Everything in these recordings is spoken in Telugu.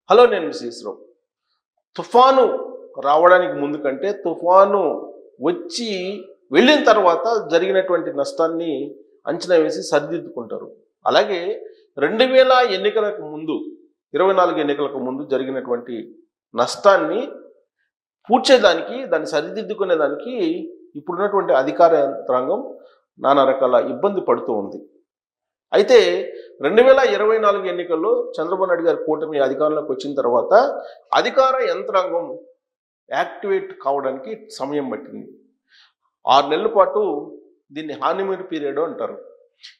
హలో, నేను శ్రీశ్రావు. తుఫాను రావడానికి ముందు కంటే తుఫాను వచ్చి వెళ్ళిన తర్వాత జరిగినటువంటి నష్టాన్ని అంచనా వేసి సరిదిద్దుకుంటారు. అలాగే 2000 ఎన్నికలకు ముందు 24 ఎన్నికలకు ముందు జరిగినటువంటి నష్టాన్ని పూడ్చేదానికి, దాన్ని సరిదిద్దుకునేదానికి ఇప్పుడున్నటువంటి అధికార యంత్రాంగం నానా రకాల ఇబ్బంది పడుతూ ఉంది. అయితే 2024 ఎన్నికల్లో చంద్రబాబు నాయుడు గారి కూటమి అధికారంలోకి వచ్చిన తర్వాత అధికార యంత్రాంగం యాక్టివేట్ కావడానికి సమయం పట్టింది. 6 నెలల పాటు దీన్ని హానిమూన్ పీరియడ్ అంటారు.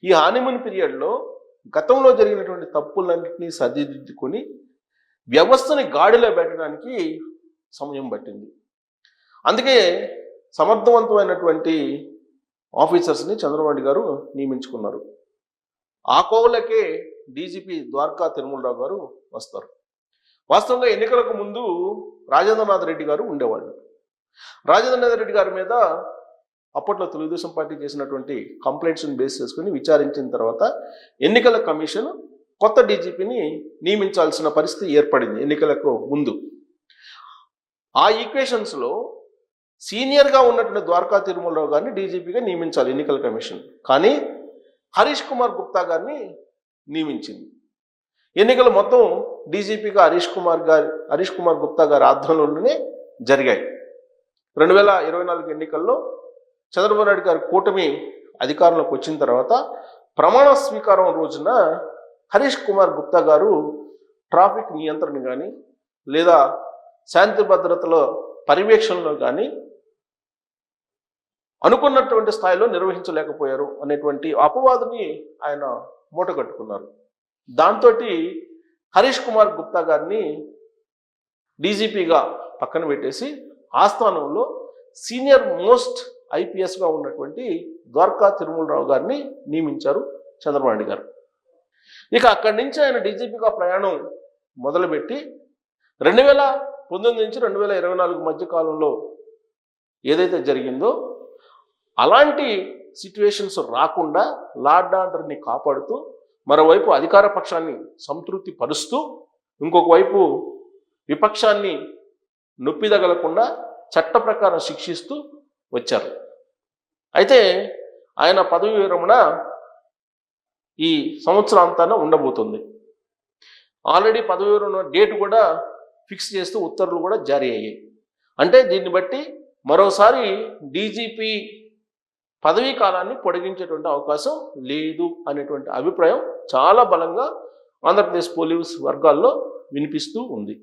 ఈ హానిమూన్ పీరియడ్లో గతంలో జరిగినటువంటి తప్పులన్నింటినీ సరిదిద్దుకొని వ్యవస్థని గాడిలో పెట్టడానికి సమయం పట్టింది. అందుకే సమర్థవంతమైనటువంటి ఆఫీసర్స్ని చంద్రబాబు నాయుడు గారు నియమించుకున్నారు. ఆ కోవలకే డీజీపీ ద్వారకా తిరుమలరావు గారు వస్తారు. వాస్తవంగా ఎన్నికలకు ముందు రాజేంద్రనాథ్ రెడ్డి గారు ఉండేవాళ్ళు. రాజేంద్రనాథ్ రెడ్డి గారి మీద అప్పట్లో తెలుగుదేశం పార్టీ చేసినటువంటి కంప్లైంట్స్ని బేస్ చేసుకుని విచారించిన తర్వాత ఎన్నికల కమిషన్ కొత్త డీజీపీని నియమించాల్సిన పరిస్థితి ఏర్పడింది ఎన్నికలకు ముందు. ఆ ఈక్వేషన్స్లో సీనియర్గా ఉన్నటువంటి ద్వారకా తిరుమలరావు గారిని డీజీపీగా నియమించాలి ఎన్నికల కమిషన్. కానీ హరీష్ కుమార్ గుప్తా గారిని నియమించింది. ఎన్నికలు మొత్తం డీజీపీగా హరీష్ కుమార్ గుప్తా గారి ఆధ్వర్యంలోనే జరిగాయి. 2024 ఎన్నికల్లో చంద్రబాబు నాయుడు గారి కూటమి అధికారంలోకి వచ్చిన తర్వాత ప్రమాణ స్వీకారం రోజున హరీష్ కుమార్ గుప్తా గారు ట్రాఫిక్ నియంత్రణ కానీ లేదా శాంతి భద్రతల పర్యవేక్షణలో కానీ అనుకున్నటువంటి స్థాయిలో నిర్వహించలేకపోయారు అనేటువంటి అపవాదుని ఆయన మూటగట్టుకున్నారు. దాంతో హరీష్ కుమార్ గుప్తా గారిని డీజీపీగా పక్కన పెట్టేసి ఆ స్థానంలో సీనియర్ మోస్ట్ ఐపీఎస్గా ఉన్నటువంటి ద్వారకా తిరుమలరావు గారిని నియమించారు చంద్రబాబు నాయుడు గారు. ఇక అక్కడి నుంచి ఆయన డీజీపీగా ప్రయాణం మొదలుపెట్టి 2019 నుంచి 2024 మధ్య కాలంలో ఏదైతే జరిగిందో అలాంటి సిచ్యువేషన్స్ రాకుండా లా అండ్ ఆర్డర్ని కాపాడుతూ మరోవైపు అధికార పక్షాన్ని సంతృప్తి పరుస్తూ ఇంకొక వైపు విపక్షాన్ని నొప్పిదగలకుండా చట్ట ప్రకారం శిక్షిస్తూ వచ్చారు. అయితే ఆయన పదవి విరమణ ఈ సంవత్సరాంతాన ఉండబోతుంది. ఆల్రెడీ పదవి విరమణ డేట్ కూడా ఫిక్స్ చేస్తూ ఉత్తర్వులు కూడా జారీ అయ్యాయి. అంటే దీన్ని బట్టి మరోసారి డీజీపీ పదవీ కాలాన్ని పొడిగించేటువంటి అవకాశం లేదు అనేటువంటి అభిప్రాయం చాలా బలంగా ఆంధ్రప్రదేశ్ పోలీస్ వర్గాల్లో వినిపిస్తూ ఉంది.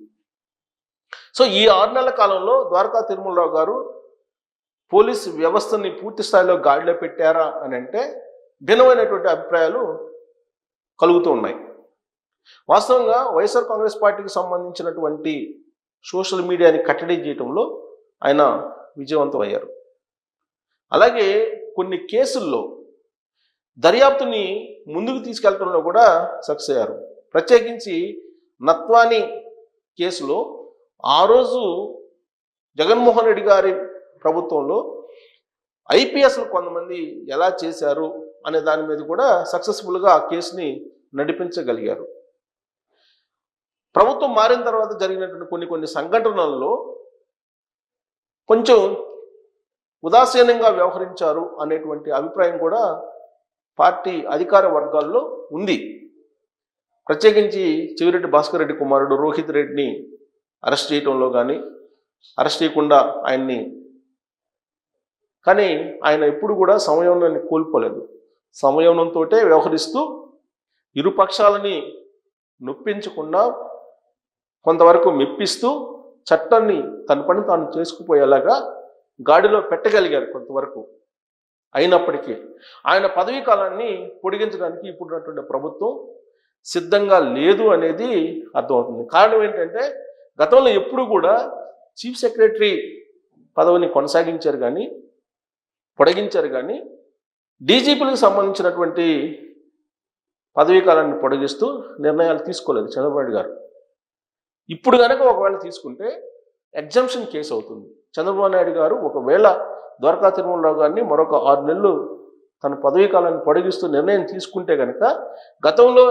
సో ఈ 6 నెలల కాలంలో ద్వారకా తిరుమలరావు గారు పోలీస్ వ్యవస్థని పూర్తి స్థాయిలో గాడిలో పెట్టారా అని అంటే భిన్నమైనటువంటి అభిప్రాయాలు కలుగుతూ ఉన్నాయి. వాస్తవంగా వైఎస్ఆర్ కాంగ్రెస్ పార్టీకి సంబంధించినటువంటి సోషల్ మీడియాని కట్టడి చేయడంలో ఆయన విజయవంతం అయ్యారు. అలాగే కొన్ని కేసుల్లో దర్యాప్తుని ముందుకు తీసుకెళ్లడంలో కూడా సక్సెస్ అయ్యారు. ప్రత్యేకించి నత్వాని కేసులో ఆ రోజు జగన్మోహన్ రెడ్డి గారి ప్రభుత్వంలో ఐపీఎస్లు కొంతమంది ఎలా చేశారు అనే దాని మీద కూడా సక్సెస్ఫుల్గా ఆ కేసుని నడిపించగలిగారు. ప్రభుత్వం మారిన తర్వాత జరిగినటువంటి కొన్ని సంఘటనల్లో కొంచెం ఉదాసీనంగా వ్యవహరించారు అనేటువంటి అభిప్రాయం కూడా పార్టీ అధికార వర్గాల్లో ఉంది. ప్రత్యేకించి చెవిరెడ్డి భాస్కర్ రెడ్డి కుమారుడు రోహిత్ రెడ్డిని అరెస్ట్ చేయడంలో కానీ అరెస్ట్ చేయకుండా కానీ ఆయన ఎప్పుడు కూడా సంయమనాన్ని కోల్పోలేదు. సంయమనంతో వ్యవహరిస్తూ ఇరు పక్షాలని నొప్పించకుండా కొంతవరకు మెప్పిస్తూ చట్టాన్ని తన పని తాను చేసుకుపోయేలాగా గాడిలో పెట్టగలిగారు కొంతవరకు. అయినప్పటికీ ఆయన పదవీ కాలాన్ని పొడిగించడానికి ఇప్పుడున్నటువంటి ప్రభుత్వం సిద్ధంగా లేదు అనేది అర్థమవుతుంది. కారణం ఏంటంటే గతంలో ఎప్పుడు కూడా చీఫ్ సెక్రటరీ పదవిని కొనసాగించారు కానీ పొడిగించారు కానీ డీజీపీలకు సంబంధించినటువంటి పదవీ కాలాన్ని పొడిగిస్తూ నిర్ణయాలు తీసుకోలేదు చంద్రబాబు నాయుడు గారు. ఇప్పుడు కనుక ఒకవేళ తీసుకుంటే ఎగ్జంప్షన్ కేసు అవుతుంది. చంద్రబాబు నాయుడు గారు ఒకవేళ ద్వారకా తిరుమలరావు గారిని మరొక 6 నెలలు తన పదవీ కాలాన్ని పొడిగిస్తూ నిర్ణయం తీసుకుంటే కనుక గతంలో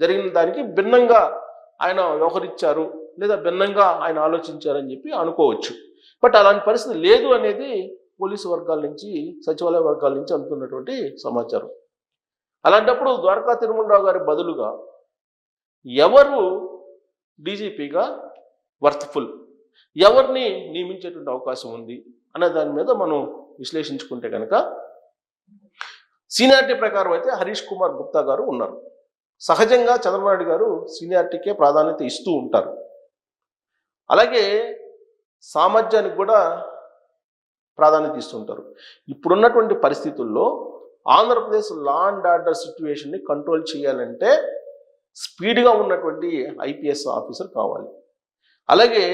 జరిగిన దానికి భిన్నంగా ఆయన వ్యవహరించారు లేదా భిన్నంగా ఆయన ఆలోచించారని చెప్పి అనుకోవచ్చు. బట్ అలాంటి పరిస్థితి లేదు అనేది పోలీసు వర్గాల నుంచి, సచివాలయ వర్గాల నుంచి అందుతున్నటువంటి సమాచారం. అలాంటప్పుడు ద్వారకా తిరుమలరావు గారి బదులుగా ఎవరు డీజీపీగా వర్త్ఫుల్, ఎవరిని నియమించేటువంటి అవకాశం ఉంది అనే దాని మీద మనం విశ్లేషించుకుంటే కనుక సీనియారిటీ ప్రకారం అయితే హరీష్ కుమార్ గుప్తా గారు ఉన్నారు. సహజంగా చంద్రబాబు నాయుడు గారు సీనియారిటీకే ప్రాధాన్యత ఇస్తూ ఉంటారు. అలాగే సామర్థ్యానికి కూడా ప్రాధాన్యత ఇస్తుంటారు. ఇప్పుడున్నటువంటి పరిస్థితుల్లో ఆంధ్రప్రదేశ్ లా అండ్ ఆర్డర్ సిచ్యువేషన్ని కంట్రోల్ చేయాలంటే స్పీడ్గా ఉన్నటువంటి ఐపీఎస్ ఆఫీసర్ కావాలి. అలాగే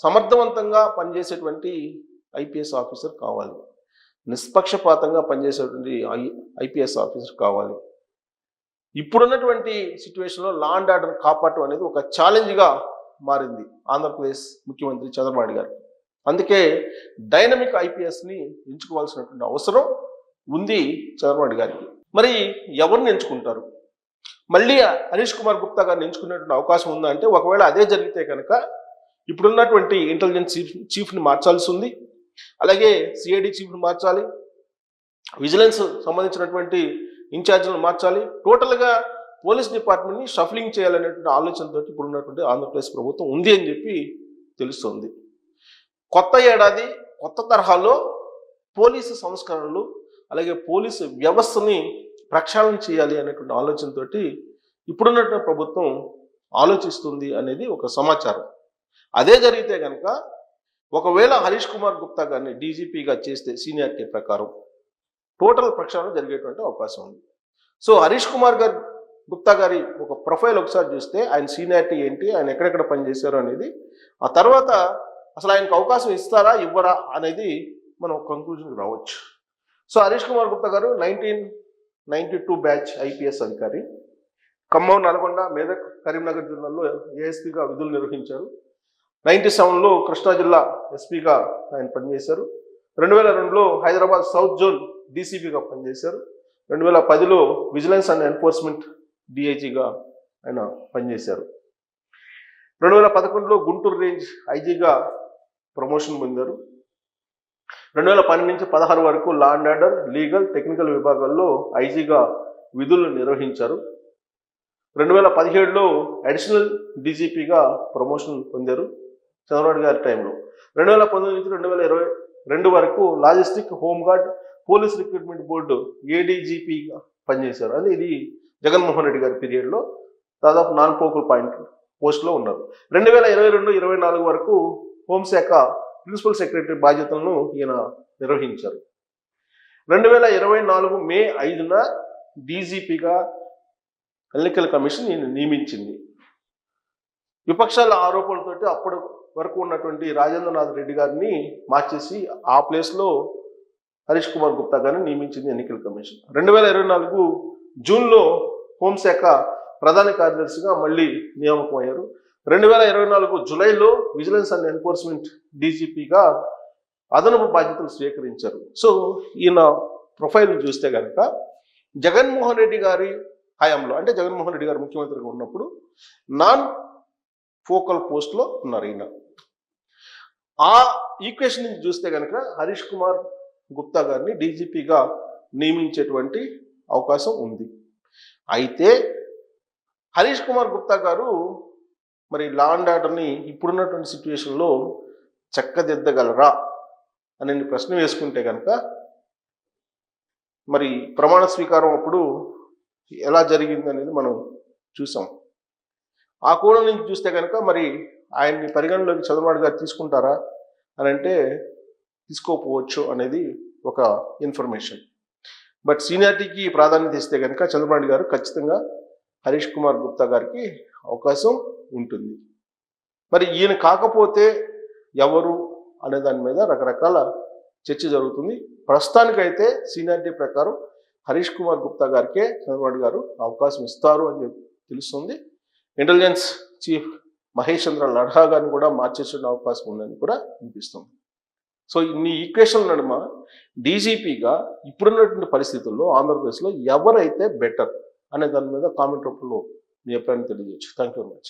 సమర్థవంతంగా పనిచేసేటువంటి ఐపీఎస్ ఆఫీసర్ కావాలి. నిష్పక్షపాతంగా పనిచేసేటువంటి ఐపీఎస్ ఆఫీసర్ కావాలి. ఇప్పుడున్నటువంటి సిచ్యువేషన్లో లా అండ్ ఆర్డర్ కాపాడటం అనేది ఒక ఛాలెంజ్గా మారింది ఆంధ్రప్రదేశ్ ముఖ్యమంత్రి చంద్రబాబు నాయుడు గారు. అందుకే డైనమిక్ ఐపీఎస్ని ఎంచుకోవాల్సినటువంటి అవసరం ఉంది చంద్రబాబు నాయుడు గారికి. మరి ఎవరిని ఎంచుకుంటారు? మళ్ళీ హరీష్ కుమార్ గుప్తా గారిని ఎంచుకునేటువంటి అవకాశం ఉందా అంటే, ఒకవేళ అదే జరిగితే కనుక ఇప్పుడున్నటువంటి ఇంటెలిజెన్స్ చీఫ్ని మార్చాల్సి ఉంది. అలాగే సిఐడి చీఫ్ని మార్చాలి, విజిలెన్స్ సంబంధించినటువంటి ఇన్ఛార్జీలను మార్చాలి. టోటల్గా పోలీస్ డిపార్ట్మెంట్ని షఫలింగ్ చేయాలనేటువంటి ఆలోచనతో ఇప్పుడున్నటువంటి ఆంధ్రప్రదేశ్ ప్రభుత్వం ఉంది అని చెప్పి తెలుస్తుంది. కొత్త ఏడాది కొత్త తరహాలో పోలీసు సంస్కరణలు, అలాగే పోలీసు వ్యవస్థని ప్రక్షాళన చేయాలి అనేటువంటి ఆలోచనతో ఇప్పుడున్నటువంటి ప్రభుత్వం ఆలోచిస్తుంది అనేది ఒక సమాచారం. అదే జరిగితే కనుక ఒకవేళ హరీష్ కుమార్ గుప్తా గారిని డీజీపీగా చేస్తే సీనియారిటీ ప్రకారం టోటల్ ప్రక్షాళన జరిగేటువంటి అవకాశం ఉంది. సో హరీష్ కుమార్ గుప్తా గారి ఒక ప్రొఫైల్ ఒకసారి చూస్తే ఆయన సీనియారిటీ ఏంటి, ఆయన ఎక్కడెక్కడ పనిచేశారు అనేది, ఆ తర్వాత అసలు ఆయనకు అవకాశం ఇస్తారా ఇవ్వరా అనేది మనం కంక్లూజన్కి రావచ్చు. సో హరీష్ కుమార్ గుప్తా గారు 1992 బ్యాచ్ ఐపీఎస్ అధికారి. ఖమ్మం, నల్గొండ, మెదక్, కరీంనగర్ జిల్లాల్లో ఏఎస్పీగా విధులు నిర్వహించారు. 97లో కృష్ణా జిల్లా ఎస్పీగా ఆయన పనిచేశారు. 2002లో హైదరాబాద్ సౌత్ జోన్ డీసీపీగా పనిచేశారు. 2010లో విజిలెన్స్ అండ్ ఎన్ఫోర్స్మెంట్ డిఐజీగా ఆయన పనిచేశారు. 2011లో గుంటూరు రేంజ్ ఐజీగా ప్రమోషన్ పొందారు. 2012 నుంచి 16 వరకు law and order, legal, technical విభాగాల్లో ఐజీగా విధులు నిర్వహించారు. 2017లో అడిషనల్ డీజీపీగా ప్రమోషన్ పొందారు చంద్రబాబు గారి టైంలో. 2019 నుంచి 2022 వరకు logistic, home guard, police recruitment board ఏడీజీపీగా పనిచేశారు. అది ఇది జగన్మోహన్ రెడ్డి గారి పీరియడ్లో దాదాపు నాన్ ఫోకల్ పాయింట్ పోస్ట్లో ఉన్నారు. 2022-24 వరకు హోంశాఖ ప్రిన్సిపల్ సెక్రటరీ బాధ్యతలను ఈయన నిర్వహించారు. 2024 మే 5న డీజీపీగా ఎన్నికల కమిషన్ ఈయన నియమించింది. విపక్షాల ఆరోపణలతోటి అప్పటి వరకు ఉన్నటువంటి రాజేంద్రనాథ్ రెడ్డి గారిని మార్చేసి ఆ ప్లేస్లో హరీష్ కుమార్ గుప్తా గారిని నియమించింది ఎన్నికల కమిషన్. 2024 జూన్లో హోంశాఖ ప్రధాన కార్యదర్శిగా మళ్ళీ నియామకం అయ్యారు. 2024 జూలైలో విజిలెన్స్ అండ్ ఎన్ఫోర్స్మెంట్ డీజీపీగా అదనపు బాధ్యతలు స్వీకరించారు. సో ఈయన ప్రొఫైల్ చూస్తే కనుక జగన్మోహన్ రెడ్డి గారి హయాంలో, అంటే జగన్మోహన్ రెడ్డి గారు ముఖ్యమంత్రిగా ఉన్నప్పుడు నాన్ ఫోకల్ పోస్ట్లో ఉన్నారు ఈయన. ఆ ఈక్వేషన్ నుంచి చూస్తే కనుక హరీష్ కుమార్ గుప్తా గారిని డీజీపీగా నియమించేటువంటి అవకాశం ఉంది. అయితే హరీష్ కుమార్ గుప్తా గారు మరి లా అండ్ ఆర్డర్ని ఇప్పుడున్నటువంటి సిచ్యువేషన్లో చక్కదిద్దగలరా అనే ప్రశ్న వేసుకుంటే కనుక మరి ప్రమాణ స్వీకారం అప్పుడు ఎలా జరిగింది అనేది మనం చూసాం. ఆ కోణం నుంచి చూస్తే కనుక మరి ఆయన్ని పరిగణలోకి చంద్రబాబు గారు తీసుకుంటారా అని అంటే తీసుకోకపోవచ్చు అనేది ఒక ఇన్ఫర్మేషన్. బట్ సీనియారిటీకి ప్రాధాన్యత ఇస్తే కనుక చంద్రబాబు గారు ఖచ్చితంగా హరీష్ కుమార్ గుప్తా గారికి అవకాశం ఉంటుంది. మరి ఈయన కాకపోతే ఎవరు అనే దాని మీద రకరకాల చర్చ జరుగుతుంది. ప్రస్తుతానికైతే సీనియారిటీ ప్రకారం హరీష్ కుమార్ గుప్తా గారికే చంద్రబాబు గారు అవకాశం ఇస్తారు అని తెలుస్తుంది. ఇంటెలిజెన్స్ చీఫ్ మహేష్ చంద్ర లడ్హా గారిని కూడా మార్చేసే అవకాశం ఉందని కూడా అనిపిస్తుంది. సో ఇన్ని ఈక్వేషన్ల నడుమ డీజీపీగా ఇప్పుడున్నటువంటి పరిస్థితుల్లో ఆంధ్రప్రదేశ్లో ఎవరైతే బెటర్ అనే దాని మీద కామెంట్ రూపంలో మీ అభిప్రాయాన్ని తెలియజేయచ్చు. Thank you very much.